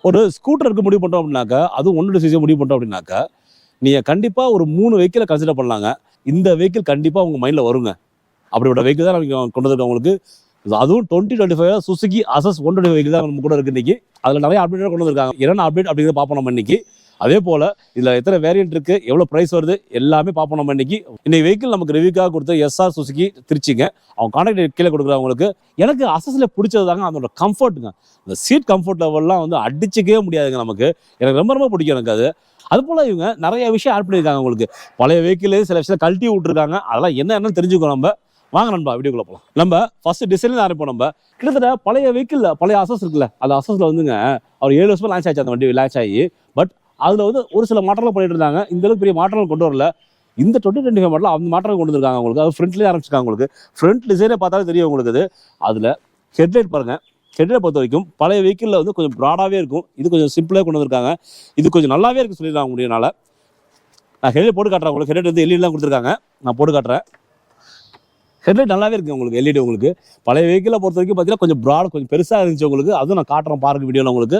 ஒரு ஸ்கூட்டருக்கு முடிவு பண்ணுறோம் அப்படின்னாக்கா, அதுவும் 1.2 முடிவு பண்ணுறோம் அப்படின்னாக்கா, நீங்கள் கண்டிப்பாக ஒரு 3 வெஹிக்கிளை கன்சிடர் பண்ணலாங்க. இந்த வெஹிக்கிள் கண்டிப்பாக உங்கள் மைண்டில் வருங்க. அப்படிப்பட்ட வெஹிக்கிள் தான் நம்ம கொண்டு வந்திருக்கோம் உங்களுக்கு. அதுவும் 2025 சுசுகி அசஸ் 125 வெஹிக்கிள் தான் நம்ம கூட இருக்குது இன்னைக்கு. அதில் நிறைய அப்டேட் கொண்டு வந்திருக்காங்க. என்னென்ன அப்டேட் அப்படிங்கிறத பார்ப்போம் நம்ம இன்னைக்கு. அதே போல் இதில் எத்தனை வேரியன்ட் இருக்குது, எவ்வளோ ப்ரைஸ் வருது, எல்லாமே பார்ப்போம் நம்ம இன்னைக்கு. இன்னைக்கு வெஹிக்கிள் நமக்கு ரிவ்யூக்காக கொடுத்த எஸ்ஆர் சுசுகி திருச்சிங்க. அவங்க கான்டாக்ட் கீழே கொடுக்குறவங்களுக்கு. எனக்கு அசஸில் பிடிச்சது தாங்க அதோட கம்ஃபர்ட்டுங்க. இந்த சீட் கம்ஃபர்ட் லெவல்லாம் வந்து அடிச்சிக்கவே முடியாதுங்க நமக்கு. எனக்கு ரொம்ப ரொம்ப பிடிக்கும் எனக்கு அது. அதுபோல் இவங்க நிறைய விஷயம் ஆட் பண்ணியிருக்காங்க உங்களுக்கு. பழைய வெஹிக்கிள் சில விஷயம் கழட்டி விட்டுருக்காங்க. அதெல்லாம் என்னென்னு தெரிஞ்சுக்கோ நம்ம. வாங்க நண்பா வீடியோக்குள்ள போகலாம். நம்ம ஃபர்ஸ்ட் டிசைன்ல ஆரம்பிப்போம். நம்ம கிட்டத்தட்ட பழைய வெஹிக்கிள் பழைய அசஸ் இருக்குல்ல, அந்த அசஸ்ல வந்துங்க அவர் 7 வருஷமா லான்ச் ஆச்சு. அந்த வண்டி லான்ச் ஆகி பட் அதில் வந்து ஒரு சில மாற்றங்கள் பண்ணிட்டு இருந்தாங்க. இந்த அளவுக்கு பெரிய மாற்றங்கள் கொண்டு வரல. இந்த 2025 மாடல அந்த மாற்றங்கள் கொண்டு வந்திருக்காங்க உங்களுக்கு. அது ஃப்ரண்ட்லேயே ஆரம்பிச்சிருக்காங்க உங்களுக்கு. ஃப்ரண்ட் டிசைனே பார்த்தாலே தெரியும் உங்களுக்கு. அது அதில் ஹெட்லைட் பாருங்க. ஹெட்லைட் பொறுத்த வரைக்கும் பழைய வெஹிக்கிளில் வந்து கொஞ்சம் ப்ராடாகவே இருக்கும். இது கொஞ்சம் சிம்பிளாக கொண்டு வந்திருக்காங்க. இது கொஞ்சம் நல்லாவே இருக்கு சொல்லிடலாம் முடியனால. நான் ஹெட்லைட் போட்டு காட்டுறேன் உங்களுக்கு. ஹெட்லைட் வந்து எல்இடிலாம் கொடுத்துருக்காங்க. நான் போட்டு காட்டுறேன். ஹெட்லைட் நல்லாவே இருக்குது உங்களுக்கு. எல்இடி உங்களுக்கு பழைய வெஹிக்கிளை பொறுத்த வரைக்கும் பார்த்தீங்கன்னா கொஞ்சம் ப்ராட் கொஞ்சம் பெருசாக இருந்துச்சு உங்களுக்கு. அதுவும் நான் காட்டுறேன் பாருங்க வீடியோவில் உங்களுக்கு.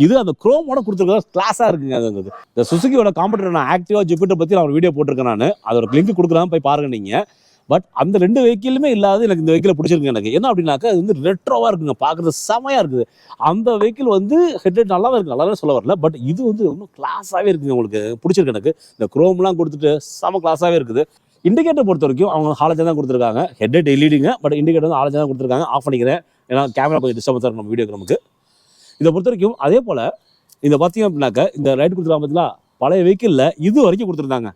இது அந்த குரோமோட கொடுத்துருக்கா கிளாஸாக இருக்குங்க. அது இந்த சுசுகியோட காம்படிட்டர் நான் ஆக்டிவா ஜூபிட்டர் பற்றி நான் ஒரு வீடியோ போட்டிருக்கேன். நான் அதோட லிங்க் கொடுக்குறேன், போய் பாருங்க நீங்கள். பட் அந்த 2 வெஹிக்கிளுமே இல்லாத எனக்கு இந்த வெஹிக்கிளை பிடிச்சிருக்கு எனக்கு. என்ன அப்படின்னாக்கா அது வந்து ரெட்ரோவாக இருக்குங்க. பார்க்குறது செமையாக இருக்குது. அந்த வெஹிக்கிள் வந்து ஹெட்லைட் நல்லாவே இருக்குது, நல்லாவே சொல்ல வரல. பட் இது வந்து இன்னும் கிளாஸாகவே இருக்குங்க உங்களுக்கு. பிடிச்சிருக்கு எனக்கு. இந்த குரோம்லாம் கொடுத்துட்டு செம கிளாஸாகவே இருக்குது. இண்டிகேட்டர் பொறுத்த வரைக்கும் அவங்க ஹாலஜன் தான் கொடுத்துருக்காங்க. ஹெட்லைட் எல்இடிங்க. பட் இண்டிகேட்டர் வந்து ஹாலஜன் தான் கொடுத்துருக்காங்க. ஆஃப் பண்ணிக்கிறேன், ஏன்னா கேமரா கொஞ்சம் டிஸ்டர்பன்ஸாக இருக்கும் நம்ம வீடியோக்கு நமக்கு. இதை பொறுத்த வரைக்கும் அதே போல் இதை பார்த்தீங்க அப்படின்னாக்க இந்த லைட் கொடுத்துருக்காங்க பார்த்தீங்களா, பழைய வெஹிக்கிளில் இது வரைக்கும் கொடுத்துருந்தாங்க.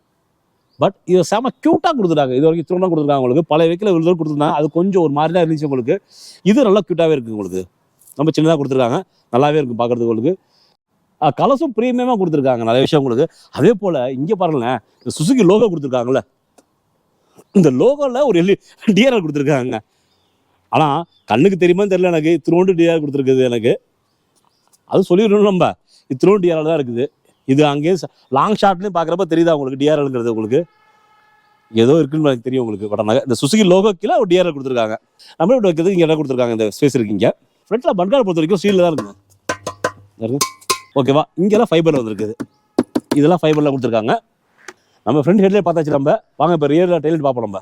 பட் இதை செம க்யூட்டாக கொடுத்துருக்காங்க. இது வரைக்கும் திரும்ப கொடுத்துருக்காங்க உங்களுக்கு. பழைய வெஹிக்கில் இவ்வளோ கொடுத்துருந்தாங்க. அது கொஞ்சம் ஒரு மாதிரி தான் இருந்துச்சு உங்களுக்கு. இது நல்லா க்யூட்டாகவே இருக்குது உங்களுக்கு. ரொம்ப சின்னதாக கொடுத்துருக்காங்க. நல்லாவே இருக்கும் பார்க்குறதுக்கு உங்களுக்கு. கலர்ஸும் ப்ரீமியமாக கொடுத்துருக்காங்க நிறைய விஷயம் உங்களுக்கு. அதே போல் இங்கே பாருங்களேன், இந்த சுசுகி லோகோ கொடுத்துருக்காங்களே, இந்த லோகோவில் ஒரு டிஆர்எல் கொடுத்துருக்காங்க. ஆனால் கண்ணுக்கு தெரியுமான்னு தெரியல எனக்கு. இத்தினோண்டு டிஆர் கொடுத்துருக்குது எனக்கு. அது சொல்லிடணும் நம்ம. இத்தினோண்டு டிஆர்எல் தான் இருக்குது. இது அங்கேயே லாங் ஷாட்லேயும் பார்க்குறப்ப தெரியுதா உங்களுக்கு டிஆர்எல்ங்கிறது உங்களுக்கு. ஏதோ இருக்குன்னு எனக்கு தெரியும் உங்களுக்கு. பட் இந்த சுசுகி லோகோ கீழே ஒரு டிஆர்எல் கொடுத்துருக்காங்க. நம்ம இப்படி வைக்கிறது இங்கே இடம் கொடுத்துருக்காங்க. இந்த ஸ்பேஸ் இருக்குங்க. ஃப்ரண்ட்டில் பன்கார்டு பொறுத்த வரைக்கும் ஸ்டீலில் தான் இருக்குங்க. ஓகேவா. இங்கெல்லாம் ஃபைபரில் வந்துருக்குது. இதெல்லாம் ஃபைபரில் கொடுத்துருக்காங்க. நம்ம ஃப்ரண்ட் ஹெட்லைட் பார்த்தாச்சு. நம்ம வாங்க இப்போ ரியரில் டெய்லைட் பார்ப்போம். நம்ம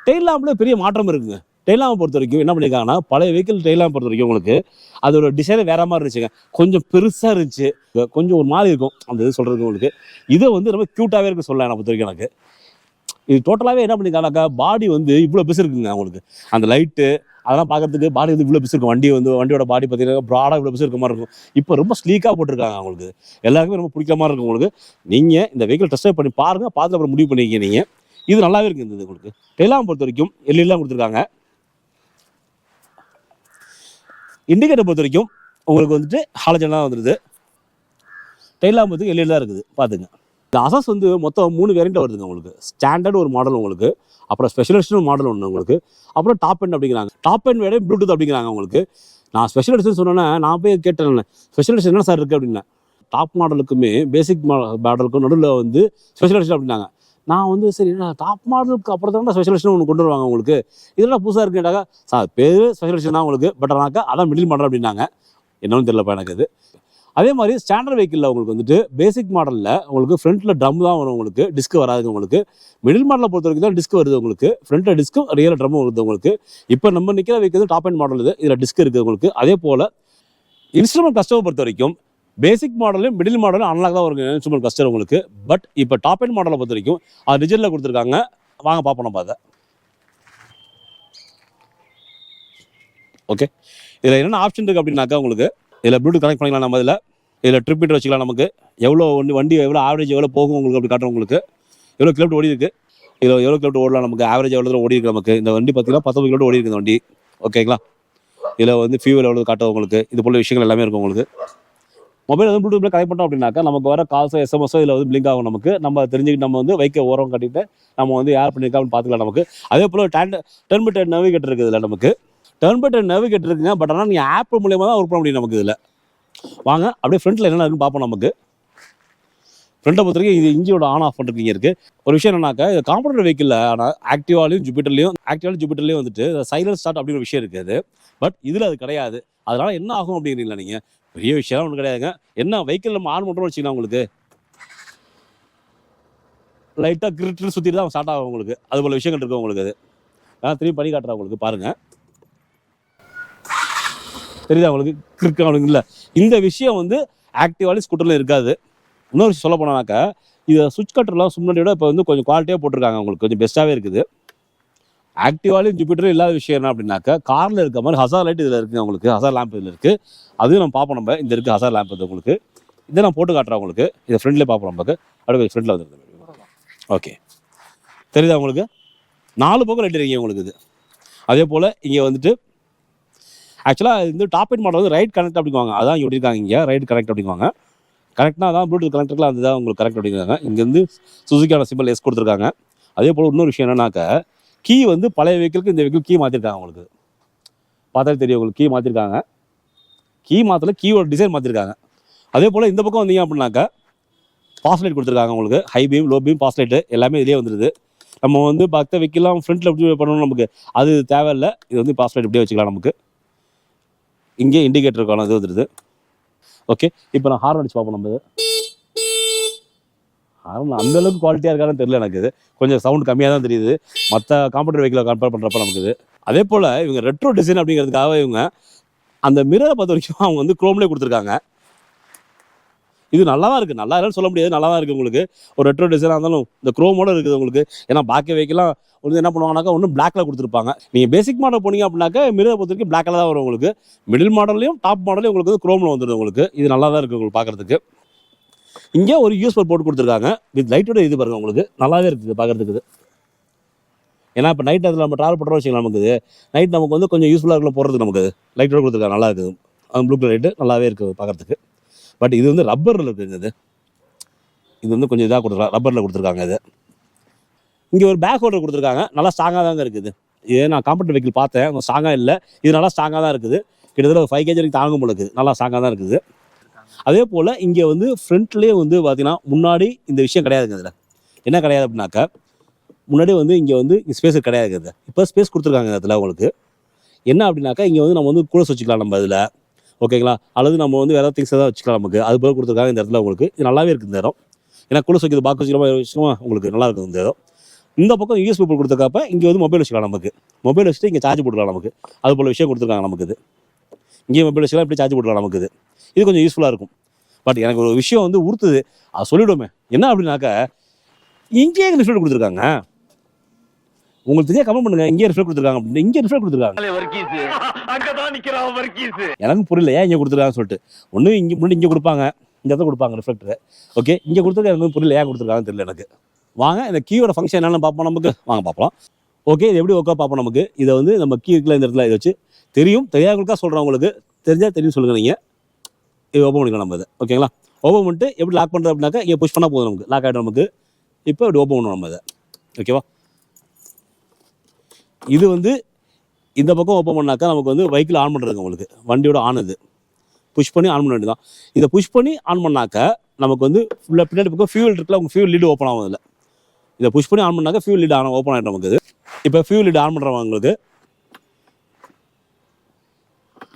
டெய்ல் லாம்பில் பெரிய மாற்றம் இருக்குங்க. டெய்ல் லாம்பை பொறுத்த வரைக்கும் என்ன பண்ணியிருக்காங்கன்னா, பழைய வெஹிக்கிள் டெய்ல் லாம்பை பொறுத்த வரைக்கும் உங்களுக்கு அதோட டிசைனே வேற மாதிரி இருந்துச்சுங்க. கொஞ்சம் பெருசாக இருந்துச்சு, கொஞ்சம் ஒரு மாதிரி இருக்கும் அந்த இது சொல்கிறதுக்கு உங்களுக்கு. இதை வந்து ரொம்ப க்யூட்டாகவே இருக்குது சொல்லலாம் என்னை பொறுத்த வரைக்கும் எனக்கு. இது டோட்டலாகவே என்ன பண்ணியிருக்காங்கனாக்கா, பாடி வந்து இவ்வளோ பெருசு இருக்குங்க உங்களுக்கு. அந்த லைட்டு அதெல்லாம் பார்க்கறதுக்கு பாடி வந்து இவ்வளோ பெருசு இருக்கும். வண்டியோட பாடி பார்த்தீங்கன்னா ப்ராடாக இவ்வளோ பெருசு இருக்க மாதிரி இருக்கும். இப்போ ரொம்ப ஸ்லீக்காக போட்டிருக்காங்க உங்களுக்கு. எல்லாருக்குமே ரொம்ப பிடிக்கிற மாதிரி இருக்கும் உங்களுக்கு. நீங்கள் இந்த வெஹிக்கிள் டெஸ்ட் பண்ணி பாருங்கள், பார்த்து அப்புறம் முடிவு பண்ணிக்கிங்க நீங்கள். இது நல்லாவே இருக்குது இந்த உங்களுக்கு. டெய்லாம் பொறுத்த வரைக்கும் எல்லாம் கொடுத்துருக்காங்க. இண்டிகேட்டர் பொறுத்த வரைக்கும் உங்களுக்கு வந்துட்டு ஹாலஜன்லாம் வந்துடுது. டெய்லாம் வந்து எல்லாம் இருக்குது பார்த்துங்க. இந்த அசஸ் வந்து மொத்தம் 3 வேரியண்ட் வருதுங்க உங்களுக்கு. ஸ்டாண்டர்ட் ஒரு மாடல் உங்களுக்கு, அப்புறம் ஸ்பெஷலிஸ்ட்னு மாடல் ஒன்று உங்களுக்கு, அப்புறம் டாப் எண்ட் அப்படிங்கிறாங்க. டாப் எண்ட் வேற ப்ளூடூத் அப்படிங்கிறாங்க உங்களுக்கு. நான் ஸ்பெஷலிஸ்ட்னு சொன்னேன்னா நான் போய் கேட்டேன், ஸ்பெஷலிஸ்ட் என்ன சார் இருக்குது அப்படின்னா, டாப் மாடலுக்குமே பேசிக் மாடலுக்கும் நடுவில் வந்து ஸ்பெஷலிஸ்ட் அப்படின்னாங்க. நான் வந்து சரி டாப் மாடலுக்கு அப்புறம் தான் ஸ்பெஷலிஸ்ட்னு ஒன்று கொண்டு வருவாங்க உங்களுக்கு. இதெல்லாம் புதுசாக இருக்குட்டாக்கா சார் பேர் ஸ்பெஷலிஸ்ட் தான் உங்களுக்கு. பட் ஆனாக்கா அதான் மிடில் மாடல் அப்படின்னாங்க. என்னன்னு தெரியலப்பா எனக்கு அது. அதே மாதிரி ஸ்டாண்டர்ட் வெஹிக்கிளில் உங்களுக்கு வந்துட்டு பேசிக் மாடலில் உங்களுக்கு ஃப்ரண்ட்டில் ட்ரம் தான் வரும் உங்களுக்கு. டிஸ்க் வராது உங்களுக்கு. மிடில் மாடலை பொறுத்த வரைக்கும் தான் டிஸ்க் வருது உங்களுக்கு. ஃப்ரண்ட்டில் டிஸ்க்கும் ரியல் ட்ரம்மும் வருது உங்களுக்கு. இப்போ நம்ம நிற்கிற வைக்கிறது டாப் அண்ட் மாடல். இதில் டிஸ்க் இருக்குது உங்களுக்கு. அதே போல் இன்ஸ்ட்ருமெண்ட் கஸ்டமர் பொறுத்த வரைக்கும் பேசிக் மாடலும் மிடில் மாடலும் அன்லாக் தான் வருங்க இன்ஸ்ட்ருமெண்ட் கஸ்டமர் உங்களுக்கு. பட் இப்போ டாப் அண்ட் மாடலை பொறுத்த வரைக்கும் அது டிஜிட்டலில் கொடுத்துருக்காங்க. வாங்க பார்ப்போம் நம்ம அதை. ஓகே, இதில் என்னென்ன ஆப்ஷன் இருக்குது அப்படின்னாக்கா உங்களுக்கு இதில் ப்ளூடூத் கனெக்ட் பண்ணிக்கலாம். நம்ம இதில் ட்ரிப் மீட்டர் வச்சுக்கலாம். நமக்கு எவ்வளோ வண்டி எவ்வளோ ஆவரேஜ் எவ்வளோ போகும் உங்களுக்கு அப்படி காட்டுறோம். உங்களுக்கு எவ்வளோ கிலோமீட்டர் ஓடி இருக்குது, இதில் எவ்வளோ கிலோமீட்டர் ஓடலாம், நமக்கு ஆவரேஜ் எவ்வளோ தூரம் ஓடி இருக்குது. நமக்கு இந்த வண்டி பார்த்தீங்கன்னா 19 கிலோமீட்டர் ஓடி இருக்குது இந்த வண்டி. ஓகேங்களா. இதில் வந்து ஃபியூவல் எவ்வளோ காட்டும் உங்களுக்கு. இது போல் விஷயங்கள் எல்லாமே இருக்கும் உங்களுக்கு. மொபைல் வந்து ப்ளூடூத்தில் கனெக்ட் பண்ணோம் அப்படின்னாக்கா நமக்கு வர கால்ஸோ எஸ்எம்எஸோ இதில் வந்து பிளிங்க் ஆகும். நமக்கு நம்ம தெரிஞ்சுக்கிட்டு நம்ம வந்து வைக்க ஓரம் கட்டிட்டு நம்ம வந்து யார் பண்ணியிருக்கான்னு பார்த்துக்கலாம் நமக்கு. அதே போல் டர்ன் பை டர்ன் நேவிகேட்டர் இருக்குது இதில் நமக்கு. டர்ன் பை டர்ன் நேவிகேட்டர் இருக்குங்க. பட் ஆனால் நீங்கள் ஆப் மூலியமாக தான் ஒர்க் பண்ண முடியும் நமக்கு இதில். வாங்க அப்படியே ஃப்ரண்ட்டில் என்னென்ன இருக்குன்னு பார்ப்போம். நமக்கு ஃப்ரண்ட்டை பொறுத்த வரைக்கும் இது இன்ஜினோட ஆன் ஆஃப் பண்ணுறதுக்கு இருக்குது. ஒரு விஷயம் என்னன்னாக்கா இது காம்பவுண்டர் வெஹிக்கிளில் ஆனால் ஆக்டிவாலையும் ஜூபிட்டர்லையும் வந்துட்டு சைலன்ட் ஸ்டார்ட் அப்படிங்கிற விஷயம் இருக்குது. பட் இதில் அது கிடையாது. அதனால் என்ன ஆகும் அப்படிங்கிறீங்களா நீங்கள் பெரிய விஷயம் ஒன்றும் கிடையாதுங்க. என்ன வெஹிக்கிள் நம்ம ஆன் பண்ணுறோம்னு வச்சுக்கலாம், உங்களுக்கு லைட்டாக கிரிட்டு சுற்றிட்டு தான் ஸ்டார்ட் ஆகும் உங்களுக்கு. அது போல் விஷயங்கள் இருக்குது உங்களுக்கு. அது நான் திரும்பி பண்ணி காட்டுறேன் உங்களுக்கு, பாருங்கள். தெரியுதா உங்களுக்கு? கிரிக்கு அவனுக்கு இல்லை. இந்த விஷயம் வந்து ஆக்டிவாலே ஸ்கூட்டரில் இருக்காது. இன்னொரு விஷயம் சொல்ல போனாக்கா, இது சுவிட்ச் கட்டர்லாம் முன்னாடி விட இப்போ வந்து கொஞ்சம் குவாலிட்டியாக போட்டிருக்காங்க, உங்களுக்கு கொஞ்சம் பெஸ்ட்டாகவே இருக்குது. ஆக்டிவாலையும் ஜூபிட்டரும் இல்லாத விஷயம் என்ன அப்படின்னாக்கா, காரில் இருக்க மாதிரி ஹசார் லைட் இதில் இருக்குங்க உங்களுக்கு. ஹசார் லேம்ப் இதில் இருக்குது. அதுவும் நம்ம பார்ப்போம். நம்ம இந்த இருக்குது ஹசார் லேம்ப் இது உங்களுக்கு. இதை நான் போட்டு காட்டுறேன் உங்களுக்கு. இதை ஃப்ரெண்ட்லேயே பார்ப்போம். நமக்கு அப்படியே ஃப்ரெண்டில் வந்துருது. ஓகே, தெரியுதா உங்களுக்கு? 4 பக்கம் லைட் இருக்கீங்க உங்களுக்கு. இது அதே போல் இங்கே வந்துட்டு ஆக்சுவலாக இது வந்து டாப் எண்ட் மாடல் வந்து ரைட் கனெக்ட் அப்படிங்குவாங்க. அதான் இங்கே இருக்காங்க. இங்கே ரைட் கனெக்ட் அப்படிங்குவாங்க. கரெக்டாக அதான் ப்ளூடூத் கனெக்டர்லாம் அதுதான் உங்களுக்கு கரெக்ட் அப்படிங்கிறாங்க. இங்கேருந்து சுசுக்கியான சிம்பிள் எஸ் கொடுத்துருக்காங்க. அதே போல் இன்னொரு விஷயம் என்னன்னாக்கா, கீ வந்து பழைய வெஹிக்கிளுக்கு இந்த வெஹிக்கிள் கீ மாற்றிருக்காங்க உங்களுக்கு. பார்த்தாலே தெரியும் உங்களுக்கு, கீ மாற்றிருக்காங்க. கீ மாற்றல, கீயோட டிசைன் மாற்றிருக்காங்க. அதே போல் இந்த பக்கம் வந்தீங்க அப்படின்னாக்கா, பாஸ் லைட் கொடுத்துருக்காங்க உங்களுக்கு. High beam, low beam, pass light எல்லாமே இதிலே வந்துடுது. நம்ம வந்து பக்த வெஹிக்கிள்லாம் ஃப்ரண்ட்டில் எப்படி பண்ணணும், நமக்கு அது தேவையில்லை. இது வந்து பாஸ் லைட் இப்படியே வச்சுக்கலாம் நமக்கு. இங்கே இண்டிகேட்டருக்கான இது வந்துடுது. ஓகே, இப்போ நான் ஹார்ன் அடிச்சு பார்ப்போம். நம்ம ஹார்ன் அந்தளவுக்கு குவாலிட்டியாக இருக்கான்னு தெரியல எனக்கு. இது கொஞ்சம் சவுண்ட் கம்மியாக தான் தெரியுது மற்ற காம்பவுண்டர் வெஹிக்கிளை கம்பேர் பண்ணுறப்ப நமக்கு. இது அதே போல் இவங்க ரெட்ரோ டிசைன் அப்படிங்கிறதுக்காக இவங்க அந்த மிரரை பொறுத்த வரைக்கும் அவங்க வந்து குரோம்லேயே கொடுத்துருக்காங்க. இது நல்லா தான் இருக்குது. நல்லா இல்லைன்னு சொல்ல முடியாது, நல்லா தான் இருக்குது உங்களுக்கு. ஒரு ரெட்ரோ டிசைனாக இருந்தாலும் இந்த குரோமோட இருக்குது உங்களுக்கு. ஏன்னா பாக்கி வெஹிக்கிள்லாம் வந்து என்ன பண்ணுவாங்கனாக்கா, ஒன்றும் பிளாக்ல கொடுத்துருப்பாங்க. நீங்கள் பேசிக் மாடல் போனீங்க அப்படின்னாக்கா மிரரை பொறுத்த வரைக்கும் பிளாக்ல தான் வரும் உங்களுக்கு. மிடில் மாடல்லையும் டாப் மாடலையும் உங்களுக்கு வந்து குரோமில் வந்துடும் உங்களுக்கு. இது நல்லா தான் இருக்குது உங்களுக்கு பார்க்குறதுக்கு. இங்கே ஒரு யூஎஸ்பி போட்டு கொடுத்துருக்காங்க வித் லைட்டோட. இது பாருங்க உங்களுக்கு நல்லாவே இருக்குது பார்க்குறதுக்கு. ஏன்னா இப்போ நைட் அதில் நம்ம ட்ராவல் பண்ணுறோம் வச்சுக்கலாம், நமக்கு நைட் நமக்கு வந்து கொஞ்சம் யூஸ்ஃபுல்லாக இருக்கலாம் போகிறதுக்கு. நமக்கு லைட்டோட கொடுத்துருக்காங்க, நல்லா இருக்குது. ப்ளூ கலர் லைட்டு நல்லாவே இருக்குது பார்க்குறதுக்கு. பட் இது வந்து ரப்பரில் இருக்குங்க. இது வந்து கொஞ்சம் இதாக கொடுத்துருக்காங்க, ரப்பரில் கொடுத்துருக்காங்க. இது இங்கே ஒரு பேக் ஹோல்டர் கொடுத்துருக்காங்க. நல்லா ஸ்ட்ராங்காக தாங்க இருக்குது. இது நான் காம்பவுண்டர் வெஹிக்கிள் பார்த்தேன், கொஞ்சம் ஸ்ட்ராங்காக இல்லை. இது நல்லா ஸ்ட்ராங்காக தான் இருக்குது. கிட்டத்தட்ட ஒரு 5 kg வரைக்கும் தாங்கும் போல இருக்குது. நல்லா ஸ்ட்ராங்காக தான் இருக்குது. அதே போல் இங்கே வந்து ஃப்ரண்ட்லேயே வந்து பார்த்தீங்கன்னா, முன்னாடி இந்த விஷயம் கிடையாதுங்க. இதில் என்ன கிடையாது அப்படின்னாக்கா, முன்னாடி வந்து இங்கே வந்து ஸ்பேஸ் கிடையாது. இப்போ ஸ்பேஸ் கொடுத்துருக்காங்க இதில் உங்களுக்கு. என்ன அப்படின்னாக்கா, இங்கே வந்து நம்ம வந்து கூட வச்சுக்கலாம் நம்ம இதில், ஓகேங்களா? அல்லது நம்ம வந்து வேறு திங்ஸ் தான் வச்சுக்கலாம் நமக்கு. அது போல் கொடுத்துருக்காங்க இந்த இடத்துல உங்களுக்கு. இது நல்லாவே இருக்குது இந்த இடம். ஏன்னா கூட வைக்கிறது பாக்ஸ் வச்சுக்கலாம் உங்களுக்கு, நல்லா இருக்குது இந்த இடம். இந்த பக்கம் யூஎஸ்பி போர்ட் கொடுத்துருக்கப்ப இங்கே வந்து மொபைல் வச்சுக்கலாம் நமக்கு. மொபைல் வச்சுட்டு இங்கே சார்ஜ் போட்டுக்கலாம் நமக்கு. அது போல் விஷயம் கொடுத்துருக்காங்க நமக்கு. இது இங்கே மொபைல் வச்சுக்கலாம், இப்படி சார்ஜ் போட்டுக்கலாம் நமக்கு. இது கொஞ்சம் யூஸ்ஃபுல்லாக இருக்கும். பட் எனக்கு ஒரு விஷயம் வந்து உறுத்துது, அது சொல்லிவிடுமே. என்ன அப்படின்னாக்கா, இங்கேயே ரிஃப்ளெக்ட் கொடுத்துருக்காங்க. உங்களுக்கு தெரியாது கமெண்ட் பண்ணுங்க. இங்கே ரிஃப்ளெக்ட் கொடுத்துருக்காங்க அப்படின்னு. இங்கே ரிஃப்ளெக்ட் கொடுத்துருக்காங்க. எனக்கு புரியல ஏன் இங்கே கொடுத்துருக்காங்கன்னு சொல்லிட்டு. ஒன்று இங்கே முன்னாடி இங்கே கொடுப்பாங்க, இந்த இடத்துல கொடுப்பாங்க ரிஃப்ளெக்டர். ஓகே, இங்கே கொடுத்துருக்க எனக்கு புரியல ஏன் கொடுத்துருக்காங்கன்னு தெரியல எனக்கு. வாங்க இந்த கீயோட ஃபங்க்ஷன் என்னென்னு பார்ப்போம் நமக்கு. வாங்க பார்ப்போம். ஓகே, இது எப்படி ஒர்க்காக பார்ப்போம் நமக்கு. இதை வந்து நம்ம கீ இருக்குல்ல இந்த இடத்துல, இதை வச்சு தெரியும் தெரியாதவங்களுக்காக சொல்கிறேன் உங்களுக்கு. தெரிஞ்சால் தெரியும் சொல்லுங்கள். நீங்கள் இது ஓப்பன் பண்ணிக்கலாம் நம்ம. இது ஓகேங்களா? ஓப்பன் பண்ணிட்டு எப்படி லாக் பண்ணுறது அப்படின்னாக்கா, இங்கே புஷ் பண்ணால் போதும் நமக்கு, லாக் ஆகிடும் நமக்கு. இப்போ இப்படி ஓப்பன் பண்ணுவோம் நம்ம இதை. ஓகேவா? இது வந்து இந்த பக்கம் ஓப்பன் பண்ணாக்கா நமக்கு வந்து வெஹிக்கிள் ஆன் பண்ணுறதுங்க உங்களுக்கு. வண்டியோட ஆன் இது புஷ் பண்ணி ஆன் பண்ண வேண்டியதான். இதை புஷ் பண்ணி ஆன் பண்ணாக்கா நமக்கு வந்து ஃபுல்லாக பின்னாடி பக்கம் ஃபியூல் இருக்குல்ல, உங்கள் ஃபியூல் லீடு ஓப்பன் ஆகும். இதில் இதை புஷ் பண்ணி ஆன் பண்ணாக்கா ஃபியூல் லீடு ஓப்பன் ஆகிடும் நமக்கு. இது இப்போ ஃபியூல் லீடு ஆன் பண்ணுறவங்களுக்கு.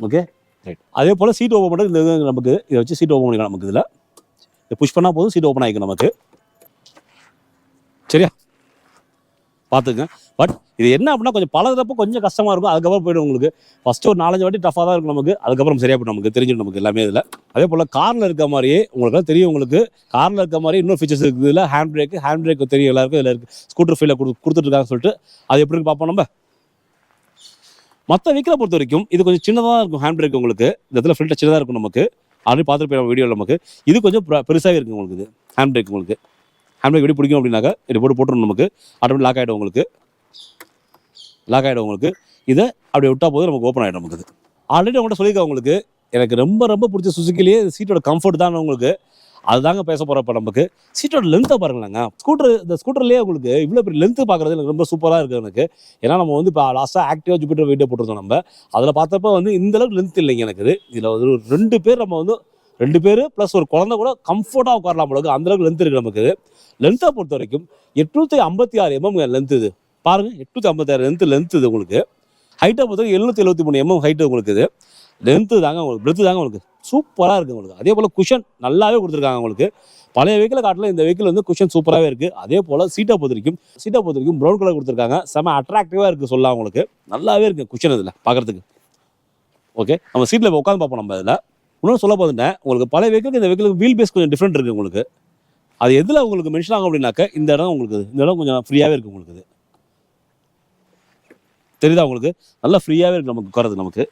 Okay right. அதே போல் சீட் ஓப்பன் பண்ணுறது இந்த நமக்கு. இதை வச்சு சீட் ஓப்பன் பண்ணிக்கலாம் நமக்கு. இதில் இதை புஷ் பண்ணால் போதும், சீட் ஓப்பன் ஆகிக்கும் நமக்கு. சரியா? பார்த்துங்க. பட் இது என்ன அப்படின்னா, கொஞ்சம் பழகிறப்ப கொஞ்சம் கஷ்டமாக இருக்கும். அதுக்கப்புறம் போய்டும் உங்களுக்கு. ஃபஸ்ட்டு ஒரு 4-5 வாட்டி டஃபாக தான் இருக்கும் நமக்கு. அதுக்கப்புறம் சரியாக போய்டும் நமக்கு, தெரிஞ்சிடும் நமக்கு எல்லாமே இதில். அதே போல் காரில் இருக்க மாதிரியே உங்களுக்கு தெரியும். உங்களுக்கு காரில் இருக்க மாதிரி இன்னொரு ஃபீச்சர்ஸ் இருக்குது இதில். ஹேண்ட் பிரேக்கு தெரியும் எல்லாருக்கும். இதில் இருக்குது ஸ்கூட்டர் ஃபீலை கொடுத்துட்ருக்காங்கன்னு சொல்லிட்டு. அது எப்படி இருக்கு பார்ப்போம் நம்ம. மற்ற வெஹிக்கிளை பொறுத்த வரைக்கும் இது கொஞ்சம் சின்னதாக இருக்கும். ஹேண்ட் பிரேக் உங்களுக்கு இந்த இடத்துல ஃபில்டர் சின்னதாக இருக்கும் நமக்கு. ஆல்ரெடி பார்த்துட்டு போய் வீடியோவில் நமக்கு. இது கொஞ்சம் பெருசாகவே இருக்குது உங்களுக்கு. இது ஹேண்ட் பிரேக் உங்களுக்கு. ஹேண்ட் பிரேக் எப்படி பிடிக்கும் அப்படின்னாக்கா, இது போட்டுடணும் நமக்கு. ஆட்டோமேட்டிக் லாக் ஆகிடும் உங்களுக்கு. இதை அப்படி விட்டால் போது நமக்கு ஓப்பன் ஆகிடும் நமக்கு. ஆல்ரெடி அவங்கள்ட்ட சொல்லியிருக்கேன் உங்களுக்கு. எனக்கு ரொம்ப பிடிச்ச சுசுக்கிலேயே சீட்டோட கம்ஃபர்ட் தான் உங்களுக்கு. அதுதாங்க பேச போகிறப்ப நமக்கு. சீட்டோட லென்த்தை பாருங்களாங்க. இந்த ஸ்கூட்டர்லேயே உங்களுக்கு இவ்வளோ பெரிய லென்த்து பார்க்குறது எனக்கு ரொம்ப சூப்பராக இருக்குது எனக்கு. ஏன்னா நம்ம வந்து இப்போ லாஸ்ட்டாக ஆக்டிவாக ஜூபிட்டர் வீடியோ போட்டிருந்தோம் நம்ம. அதில் பார்த்தப்ப வந்து இந்தளவுக்கு லென்த் இல்லைங்க எனக்கு. இதில் ஒரு 2 பேர் நம்ம வந்து 2 பேர் ப்ளஸ் ஒரு குழந்தை கூட கம்ஃபர்ட்டாக உட்காரலாம் போல. அந்தளவுக்கு லென்த் இருக்குது நமக்கு. லென்த்தை பொறுத்த வரைக்கும் 856 mm லென்த். இது பாருங்கள், 856 லென்த் இது உங்களுக்கு. ஹைட்டை பொறுத்த வரைக்கும் 773 mm ஹைட்டு உங்களுக்கு. இது லென்த்து தாங்க உங்களுக்கு, பிரெத்து தாங்க உங்களுக்கு சூப்பராக இருக்குது உங்களுக்கு. அதே போல் குஷன் நல்லாவே கொடுத்துருக்காங்க உங்களுக்கு. பழைய வெஹிக்கிளை காட்டிலும் இந்த வெஹிக்கிள் வந்து குஷன் சூப்பராகவே இருக்குது. அதே போல் சீட்டை பொறுத்த வரைக்கும் ப்ரௌன் கலர் கொடுத்துருக்காங்க. செம அட்ராக்டிவாக இருக்குது சொல்லலாம் உங்களுக்கு. நல்லாவே இருக்குது குஷன் இதில் பார்க்குறதுக்கு. ஓகே, நம்ம சீட்டில் இப்போ உட்காந்து பார்ப்போம். நம்ம இதில் இன்னும் சொல்ல போதுட்டேன் உங்களுக்கு, பழைய வெஹிக்கிளுக்கு இந்த வெஹிக்கிளுக்கு வீல் பேஸ் கொஞ்சம் டிஃப்ரெண்ட் இருக்குது உங்களுக்கு. அது எதில் உங்களுக்கு மென்ஷன் ஆகும் அப்படின்னாக்க இந்த இடம் உங்களுக்கு, இந்த இடம் கொஞ்சம் ஃப்ரீயாகவே இருக்குது உங்களுக்கு. தெரியுதா உங்களுக்கு? நல்லா ஃப்ரீயாகவே இருக்குது நமக்கு உட்காரது. நமக்கு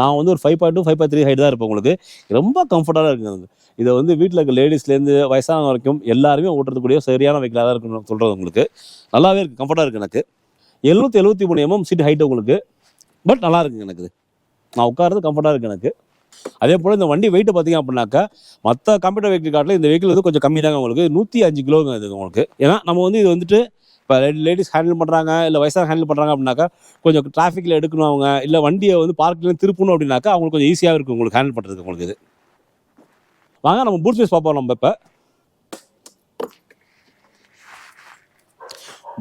நான் வந்து ஒரு 5.2 5.3 ஹைட் தான் இருப்பேன் உங்களுக்கு. ரொம்ப கம்ஃபர்டபுளாக இருக்குது. இதை வந்து வீட்டில் இருக்க லேடிஸ்லேருந்து வயசான வரைக்கும் எல்லாருமே ஓட்டுறதுக்கூடிய சரியான வெஹிக்கிளாக தான் இருக்குன்னு சொல்கிறது உங்களுக்கு. நல்லாவே இருக்குது, கம்ஃபர்ட்டாக இருக்குது எனக்கு. 773 mm சீட் ஹைட் உங்களுக்கு. பட் நல்லா இருக்குங்க எனக்கு. நான் உட்காரது கம்ஃபர்ட்டாக இருக்குது எனக்கு. அதே போல் இந்த வண்டி வெயிட் பார்த்தீங்க அப்படின்னாக்கா மற்ற கம்ப்யூட்டர் வெஹிக்கிள் காட்டில் இந்த வெஹிக்கிள் வந்து கொஞ்சம் கம்மி தாங்க உங்களுக்கு. 105 கிலோங்க இது உங்களுக்கு. ஏன்னா நம்ம வந்து இது வந்துட்டு இப்போ லேடிஸ் ஹேண்டில் பண்ணுறாங்க, இல்லை வயசாக ஹேண்டில் பண்ணுறாங்க அப்படின்னாக்கா கொஞ்சம் டிராஃபிக்கில் எடுக்கணும் அவங்க, இல்லை வண்டியை வந்து பார்க்கில் திருப்பணும் அப்படின்னாக்கா அவங்களுக்கு கொஞ்சம் ஈஸியாக இருக்குது உங்களுக்கு ஹேண்டில் பண்ணுறதுக்கு உங்களுக்கு. இது வாங்க நம்ம பூட் ஸ்பேஸ் பார்ப்போம். நம்ம இப்போ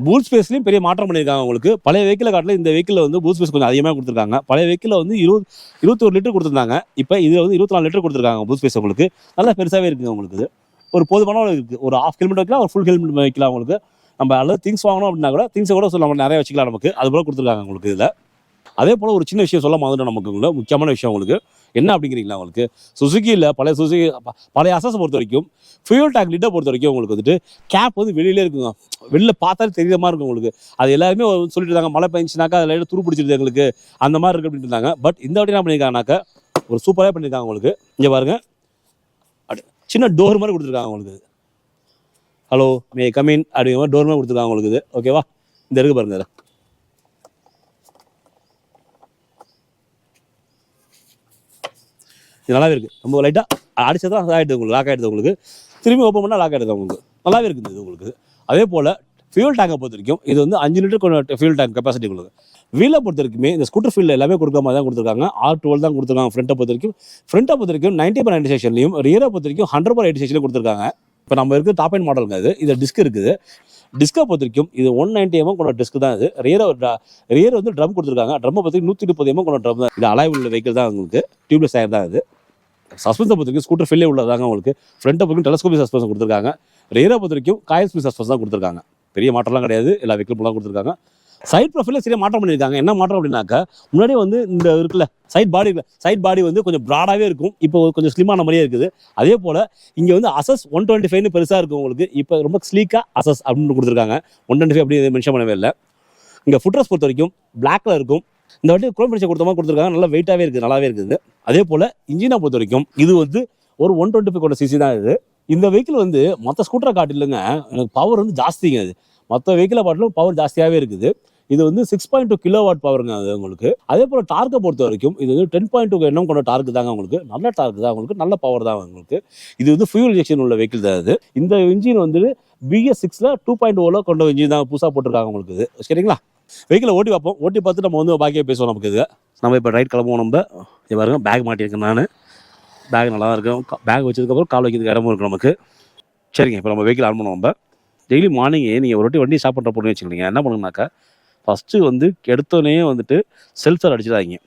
பூட் ஸ்பேஸ்லையும் பெரிய மாற்றம் பண்ணியிருக்காங்க உங்களுக்கு. பழைய வெஹிக்கிளை காட்டில் இந்த வெஹிக்கிள் வந்து பூட் ஸ்பேஸ் கொஞ்சம் அதிகமாக கொடுத்துருக்காங்க. பழைய வெஹிக்கில் வந்து 21 லிட்டர் கொடுத்துருந்தாங்க. இப்போ இதில் வந்து 24 லிட்டர் கொடுத்துருக்காங்க பூட் ஸ்பேஸ் உங்களுக்கு. நல்லா பெருசாகவே இருக்குங்க உங்களுக்கு. இது ஒரு போதுமான இருக்குது. ஒரு ½ கிலோமீட்டர் வைக்கலாம், ஒரு ஃபுல் கிலோமீட்டர் வைக்கலாம் உங்களுக்கு. நம்ம அல்லது திங்ஸ் வாங்கணும் அப்படின்னா கூட திங்ஸை கூட நம்ம நிறைய வச்சுக்கலாம் நமக்கு. அது போல் கொடுத்துருக்காங்க உங்களுக்கு இதில். அதே போல் ஒரு சின்ன விஷயம் சொல்ல மாதிரி நமக்கு முக்கியமான விஷயம் உங்களுக்கு என்ன அப்படிங்கிறீங்களா உங்களுக்கு, சுசுக்கியில் பழைய அசஸை பொறுத்த வரைக்கும் ஃபியூல் டேங்க் லிட்டை பொறுத்த வரைக்கும் உங்களுக்கு வந்துட்டு கேப் வந்து வெளியிலே இருக்குங்க. வெளில பார்த்தாலே தெரியுற மாதிரி இருக்கும் உங்களுக்கு. அது எல்லாருமே சொல்லிட்டு இருந்தாங்க, மழை பெஞ்சினாக்கா அதில் துரு பிடிச்சிருது எங்களுக்கு அந்த மாதிரி இருக்குது அப்படின்ட்டு இருந்தாங்க. பட் இந்த வாட்டி என்ன பண்ணியிருக்காங்கனாக்கா ஒரு சூப்பராக பண்ணியிருக்காங்க உங்களுக்கு. இங்கே பாருங்கள், சின்ன டோர் மாதிரி கொடுத்துருக்காங்க உங்களுக்கு. ஹலோ மே கமின் அப்படிங்கிற மாதிரி டோர் மாதிரி கொடுத்துருக்காங்க உங்களுக்கு. இது ஓகேவா? இந்த இருக்கு பாருங்க. இது நல்லாவே இருக்குது. நம்ம லைட்டாக அடிச்சதான் ஆகிடுது உங்களுக்கு, லாக் ஆகிடுது உங்களுக்கு. திரும்பி ஓப்பன் பண்ணால் லாக் ஆகிடுது உங்களுக்கு. நல்லாவே இருக்குது இது உங்களுக்கு. அதே போல் ஃபியூல் டேங்கை பொறுத்த வரைக்கும் இது வந்து 5 லிட்டர் கொண்ட ஃபியூல் டேங்க் கெப்பாசிட்டி உங்களுக்கு. வீலை பொறுத்த வரைக்குமே இந்த ஸ்கூட்டர் ஃபீல்டில் எல்லாமே கொடுக்குற மாதிரி தான் கொடுத்துருக்காங்க. R12 தான் கொடுத்துருக்காங்க. ஃப்ரண்ட்டை பொறுத்த வரைக்கும் 90/90 செக்ஷன்லையும், ரியரை பொறுத்த வரைக்கும் 100/80 செக்ஷன்லையும் கொடுத்துருக்காங்க. இப்போ நம்ம இருக்குது டாப் அண்ட் மாடலுங்க. இது டிஸ்க் இருக்குது. டிஸ்கை பொறுத்த வரைக்கும் இது 190 mm கொண்ட டிஸ்க் தான். இது ரியர் வந்து ட்ரம் கொடுத்துருக்காங்க. ட்ரம்மை பொறுத்த வரைக்கும் 130 mm கொண்ட ட்ரம் தான். இது அலாய் உள்ள வெஹிக்கிள் தான் உங்களுக்கு. டியூப்லெஸ் டயர் தான் இது. சஸ்பென்ஸை பொறுத்த வரைக்கும் ஸ்கூட்டர் ஃபீல்டே உள்ளதாங்க உங்களுக்கு. ஃப்ரண்ட்டை பொறுத்த டெலஸ்கோபிக் சஸ்பென்ஷன் கொடுத்துருக்காங்க. ரியரை பொறுத்த வரைக்கும் காயில் ஸ்பீட் சஸ்பென்ஸ் தான் கொடுத்துருக்காங்க. பெரிய மாற்றம்லாம் கிடையாது, எல்லா வெஹிக்கிளும் கொடுத்துருக்காங்க. சைட் ப்ரொஃபைலில் சரியாக மாற்றம் பண்ணியிருக்காங்க. என்ன மாற்றம் அப்படின்னாக்கா, முன்னாடியே வந்து இந்த இருக்குல்ல சைட் பாடி வந்து கொஞ்சம் ப்ராடாகவே இருக்கும். இப்போ கொஞ்சம் ஸ்லிம்மான மாதிரியே இருக்குது. அதே போல் இங்கே வந்து அசஸ் 125 பெருசாக இருக்கும் உங்களுக்கு. இப்போ ரொம்ப ஸ்லீக்காக அசஸ் அப்படின்னு கொடுத்துருக்காங்க. 125 அப்படி மென்ஷன் பண்ணவே இல்லை. இங்கே ஃபுட்ரஸ் பொறுத்த வரைக்கும் பிளாக்ல இருக்கும். இந்த வாட்டி குரோம் ஃபினிஷ் கொடுத்த மாதிரி கொடுத்துருக்காங்க. நல்லா வெயிட்டாகவே இருக்குது, நல்லாவே இருக்குது. அதே போல் இன்ஜினை பொறுத்த வரைக்கும் இது வந்து ஒரு 125 கொண்ட சிசி தான் இது. இந்த வெஹிக்கிள் வந்து மற்ற ஸ்கூட்டரை காட்டிலுங்க எனக்கு பவர் வந்து ஜாஸ்திங்க. அது மற்ற வெஹிக்கிளை காட்டிலும் பவர் ஜாஸ்தியாகவே இருக்குது. இது வந்து 6.2 கிலோவாட் பவருங்க அது உங்களுக்கு. அதே போல் டார்க்கை பொறுத்த வரைக்கும் இது வந்து 10.2 எண்ணம் கொண்ட டார்க்கு தாங்க உங்களுக்கு. நல்ல டார்க்கு தான் உங்களுக்கு, நல்ல பவர் தான் உங்களுக்கு. இது வந்து ஃபியூல் இன்ஜெக்ஷன் உள்ள வெஹிக்கிள் தான் இது. இந்த இன்ஜின் வந்து BS6ல 2.0 கொண்ட இன்ஜின் தான் புதுசாக போட்டிருக்காங்க உங்களுக்கு. இது சரிங்களா? வெஹிக்கிளை ஓட்டி பார்ப்போம். ஓட்டி பார்த்து நம்ம வந்து பாக்கியாக பேசுவோம் நமக்கு. இது நம்ம இப்போ ரைட் கிளம்புவோம். நம்ம இது பாருங்க, பேக் மாட்டியிருக்கேன் நான். பேக் நல்லா தான் இருக்கும். பேக் வச்சதுக்கப்புறம் கால் வைக்கிறதுக்கு இடமும் இருக்கும் நமக்கு. சரிங்க, இப்போ நம்ம வெஹிக்கிள் ஆன் பண்ணுவோம். நம்ம டெய்லி மார்னிங் நீங்கள் ஒரு வாட்டி வண்டி ஸ்டார்ட் பண்ணுற போன்னு வச்சுக்கோங்க. என்ன பண்ணுங்கனாக்கா, ஃபஸ்ட்டு வந்து எடுத்தோடனே வந்துட்டு செல்ஃபர் அடிச்சிடாதீங்க.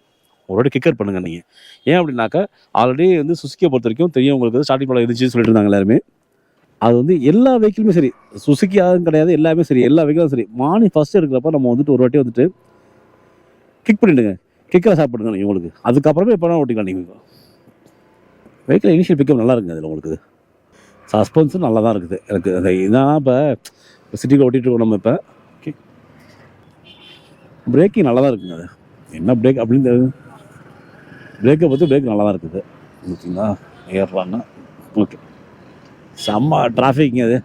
ஒரு வாட்டி கிக்கர் பண்ணுங்கள் நீங்கள். ஏன் அப்படின்னாக்கா, ஆல்ரெடி வந்து சுசுக்கியை பொறுத்த வரைக்கும் தெரியும் உங்களுக்கு. ஸ்டார்டிங் மாடல் இருந்துச்சுன்னு சொல்லிட்டு இருந்தாங்க எல்லாருமே. அது வந்து எல்லா வெஹிக்கிளுமே சரி, சுசுக்கியாகவும் கிடையாது, எல்லாமே சரி, எல்லா வெஹிக்கிளும் சரி, மார்னிங் ஃபஸ்ட்டு இருக்கிறப்ப நம்ம வந்துட்டு ஒரு வாட்டி வந்துட்டு கிக் பண்ணிவிடுங்க. கிக்கரை ஸ்டார்ட் பண்ணுங்க நீங்கள் உங்களுக்கு. அதுக்கப்புறமே எப்போனா ஓட்டிக்கலாம் நீங்கள். வெஹிக்கிள் இனிஷியல் பிக்கப் நல்லா இருக்குங்க. அதில் உங்களுக்கு சஸ்பென்ஸும் நல்லா தான் இருக்குது எனக்கு. அந்த இதான் இப்போ சிட்டியில் ஓட்டிகிட்டு இருக்கோம் நம்ம. இப்போ ஓகே, பிரேக்கிங் நல்லா தான் இருக்குங்க. அது என்ன பிரேக் அப்படின்னு பிரேக்கை பார்த்து பிரேக் நல்லா தான் இருக்குது. ஓகேங்களா? ஏறுறாங்க. ஓகே, செம்ம டிராஃபிக்ங்க. அது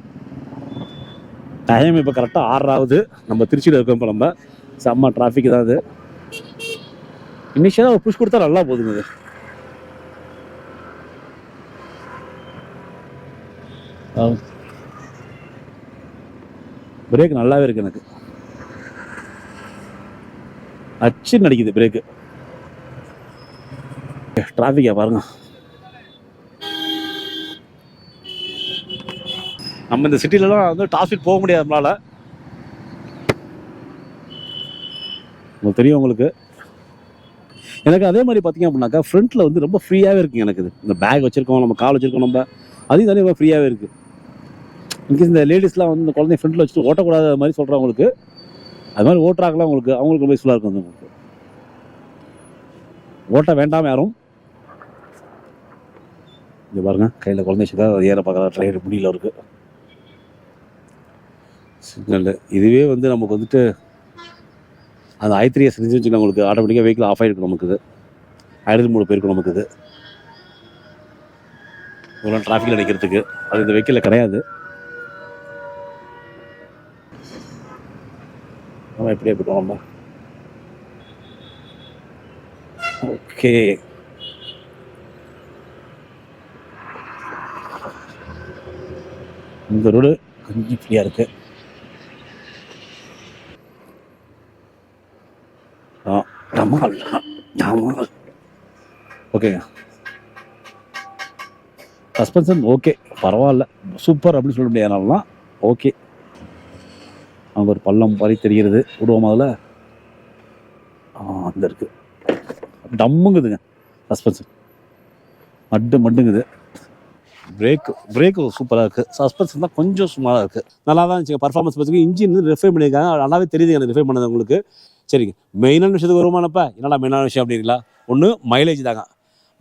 டைம் இப்போ கரெக்டாக 6 ஆகுது. நம்ம திருச்சியில் இருக்கோம். இப்போ நம்ம செம்ம டிராஃபிக் தான். அது இனிஷியலாக ஒரு புஷ் கொடுத்தா நல்லா போகுதுங்க. அது பிரேக் நல்லாவே இருக்குது எனக்கு. அச்சு நடிக்குது பிரேக்கு. டிராஃபிக்கா பாருங்க. நம்ம இந்த சிட்டிலலாம் வந்து டாப் ஸ்பீட் போக முடியாது நம்மளால. உங்களுக்கு தெரியும் உங்களுக்கு. எனக்கு அதே மாதிரி பார்த்தீங்க அப்படின்னாக்கா ஃப்ரண்ட்டில் வந்து ரொம்ப ஃப்ரீயாகவே இருக்குங்க எனக்கு இது. இந்த பேக் வச்சிருக்கோம், நம்ம கால் வச்சிருக்கோம், நம்ம அதையும் தானே ரொம்ப ஃப்ரீயாகவே இருக்குது. இன்கேஸ் இந்த லேடிஸ்லாம் வந்து இந்த குழந்தைய ஃப்ரண்ட்டில் வச்சுட்டு ஓட்டக்கூடாத மாதிரி சொல்கிறவங்களுக்கு, அது மாதிரி ஓட்டுறாங்களா அவங்களுக்கு ரொம்ப யூஸ்ஃபுல்லாக இருக்கும். உங்களுக்கு ஓட்ட வேண்டாம் யாரும். இங்கே பாருங்க, கையில் குழந்தை வச்சுதான் ஏற பார்க்குற ட்ரைவர் முடியல இருக்குது சிக்னல். இதுவே வந்து நமக்கு வந்துட்டு அந்த i3s செஞ்சு வச்சுக்கலாம். உங்களுக்கு ஆட்டோமேட்டிக்காக வெஹிக்கிள் ஆஃப் ஆகிருக்கும். நமக்கு இது ஐடல் மோடு போயிருக்கும். நமக்கு இது இவ்வளோ டிராஃபிக்கில் நிற்கிறதுக்கு அது இந்த வெஹிக்கிளில் கிடையாது. நம்ம எப்படியே போய்ட்டோம் நம்ம. ஓகே, இந்த ரோடு கொஞ்சம் ஃப்ரீயாக இருக்குது. ஓகேங்க, சஸ்பென்ஷன் ஓகே, பரவாயில்ல, சூப்பர் அப்படின்னு சொல்ல முடியாதுனாலாம் ஓகே. அங்கே ஒரு பள்ளம் மாதிரி தெரிகிறது. விடுவோம் அதில். அந்த இருக்குது டம்முங்குதுங்க சஸ்பென்ஷன், மண்டுங்குது. பிரேக்கு சூப்பராக இருக்குது. சஸ்பென்ஷன் தான் கொஞ்சம் சுமாராக இருக்குது. நல்லா தான் இருந்துச்சு. பர்ஃபார்மன்ஸ் பார்த்துக்கு இன்ஜின் ரிஃபைன் பண்ணியிருக்காங்க. நல்லாவே தெரியுது எனக்கு ரிஃபைன் பண்ணது உங்களுக்கு. சரிங்க, மெயினான விஷயத்துக்கு வருமானப்பா. என்னடா மெயினான விஷயம் அப்படிங்களா? ஒன்று மைலேஜ் தாங்க.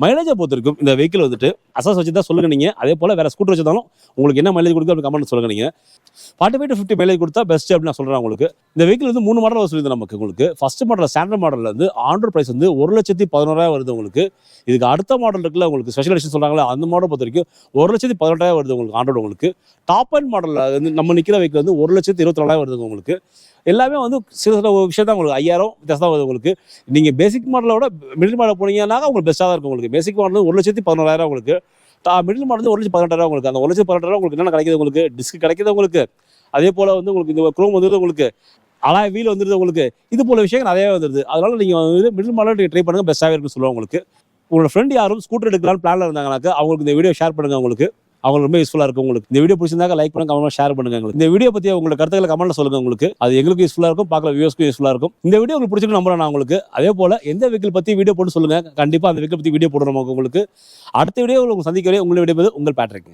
மைலேஜை பொறுத்த வரைக்கும் இந்த வெஹிக்கிள் வந்துட்டு அசாஸ் வச்சு தான் சொல்லுங்க நீங்கள். அதே போல் வேறு ஸ்கூட்டர் வச்சுருந்தாலும் உங்களுக்கு என்ன மைலேஜ் கொடுக்கும் அப்படி கமெண்ட் சொல்லுங்க நீங்கள். 45 to 50 மைலேஜ் கொடுத்தா பெஸ்ட் அப்படின்னு நான் சொல்கிறேன் உங்களுக்கு. இந்த வெஹிக்கிள் வந்து 3 மாடல் சொல்லிது நமக்கு. உங்களுக்கு ஃபர்ஸ்ட் மாடல் ஸ்டாண்டர்ட் மாடலில் வந்து ஆன் ப்ரைஸ் வந்து 1,11,000 வருது உங்களுக்கு. இதுக்கு அடுத்த மாடல் இருக்குல்ல உங்களுக்கு, ஸ்பெஷல் எடிஷன் சொல்கிறாங்களா, அந்த மாடல் பொறுத்த வரைக்கும் 1,18,000 வருது உங்களுக்கு ஆண்ட்ராய்டு. உங்களுக்கு டாப் அண்ட் மாடலில் வந்து நம்ம நிற்கிற வெஹிக்கிள் வந்து 1,24,000 வருது உங்களுக்கு. எல்லாமே வந்து சில விஷயம் தான் உங்களுக்கு 5,000 வித்தியாசம் தான் வருது உங்களுக்கு. நீங்கள் பேசிக் மாடலோட மிடில் மாடல் போனீங்கன்னா உங்களுக்கு பெஸ்ட்டாக தான் இருக்கும். உங்களுக்கு பேசிக் மாடல் 1,11,000 உங்களுக்கு. மிடில் மாடல் வந்து 1,18,000 உங்களுக்கு. அந்த 1,18,000 உங்களுக்கு என்னென்ன கிடைக்குது? உங்களுக்கு டிஸ்க் கிடைக்குது உங்களுக்கு. அதே போல் வந்து உங்களுக்கு இந்த குரோம் வந்துடுது உங்களுக்கு. அலாய் வீல் வந்துடுது உங்களுக்கு. இது போல விஷயங்கள் நிறையவே வந்துடுது. அதனால நீங்கள் வந்து மிடில் மாடல் நீங்கள் ட்ரை பண்ணுங்கள், பெஸ்ட்டாகவே இருக்குன்னு சொல்லுவாங்க உங்களுக்கு. உங்களோட ஃப்ரெண்ட் யாரும் ஸ்கூட்டர் எடுக்கலாம்னு பிளானில் இருந்தாங்கனாக்கா அவங்களுக்கு இந்த வீடியோ ஷேர் பண்ணுங்கள். அவங்களுக்கு ரொம்ப யூஸ்ஃபுல்லாக இருக்கும். உங்களுக்கு இந்த வீடியோ பிடிச்சிருந்தாக்க லைக் பண்ணுங்க, கமெண்ட் ஷேர் பண்ணுங்க. உங்களுக்கு இந்த வீடியோ பற்றி உங்களோட கருத்துக்களை கமெண்ட்ல சொல்லுங்க. உங்களுக்கு அது எங்களுக்கு யூஸ்ஃபுல்லாக இருக்கும், பார்க்கல வியூஸ்க்கும் யூஸ்ஃபுல்லாக இருக்கும். இந்த வீடியோ உங்களுக்கு பிடிச்சிருக்கு நம்புறேன் நான் உங்களுக்கு. அதே போல் எந்த வெஹிக்கிள் பற்றி வீடியோ போட்டு சொல்லுங்க. கண்டிப்பாக அந்த வெஹிக்கிள் பற்றி வீடியோ போடுறோம் உங்களுக்கு. அடுத்த வீடியோ உங்களுக்கு சந்திக்க வரை உங்களை விடைபெறுவது உங்கள் பேட்ரிக்.